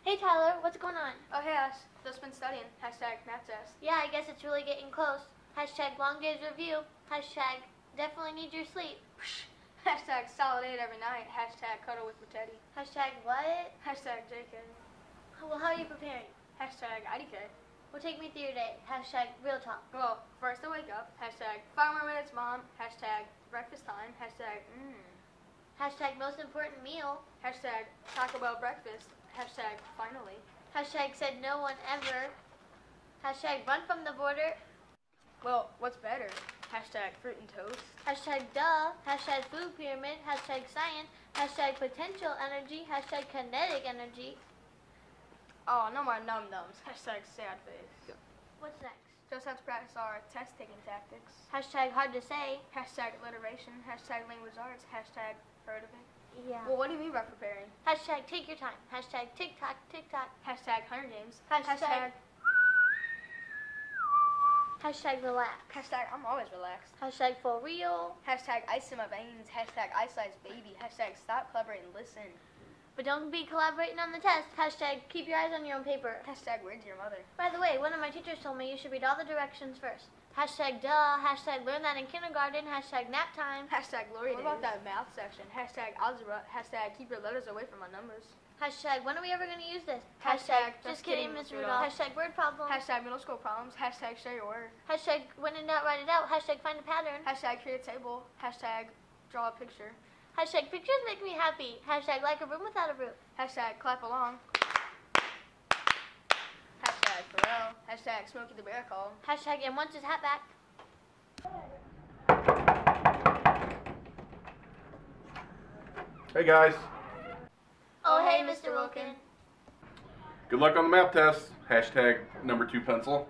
Hey Tyler, what's going on? Oh hey Ash, just been studying. Hashtag math test. Yeah, I guess it's really getting close. Hashtag long days review. Hashtag definitely need your sleep. Hashtag solid 8 every night. Hashtag cuddle with Teddy. Hashtag what? Hashtag JK. Well, how are you preparing? Hashtag IDK. Well, take me through your day. Hashtag real talk. Well, first I wake up. Hashtag 5 more minutes mom. Hashtag breakfast time. Hashtag Hashtag most important meal. Hashtag Taco Bell breakfast. Hashtag finally. Hashtag said no one ever. Hashtag run from the border. Well, what's better? Hashtag fruit and toast. Hashtag duh. Hashtag food pyramid. Hashtag science. Hashtag potential energy. Hashtag kinetic energy. Oh, no more num-nums. Hashtag sad face. What's next? Just have to practice our test-taking tactics. Hashtag hard to say. Hashtag alliteration. Hashtag language arts. Hashtag heard of it. Yeah. Well, what do you mean by preparing? Hashtag take your time. Hashtag TikTok, TikTok. Hashtag Hunger Games. Hashtag relax. Hashtag I'm always relaxed. Hashtag for real. Hashtag ice in my veins. Hashtag ice baby. Hashtag stop collaborating, listen. But don't be collaborating on the test. Hashtag keep your eyes on your own paper. Hashtag where's your mother? By the way, one of my teachers told me you should read all the directions first. Hashtag duh. Hashtag learn that in kindergarten. Hashtag nap time. Hashtag glory days. What about that math section? Hashtag algebra. Hashtag keep your letters away from my numbers. Hashtag when are we ever going to use this? Hashtag just kidding, Miss Rudolph. Hashtag word problem. Hashtag middle school problems. Hashtag share your word. Hashtag when in doubt, write it out. Hashtag find a pattern. Hashtag create a table. Hashtag draw a picture. Hashtag pictures make me happy. Hashtag like a room without a roof. Hashtag clap along. Hashtag Pharrell. Hashtag Smokey the Bear call. Hashtag and wants his hat back. Hey guys, Oh, hey, Mr. Wilkin. good luck on the math test. Hashtag number 2 pencil.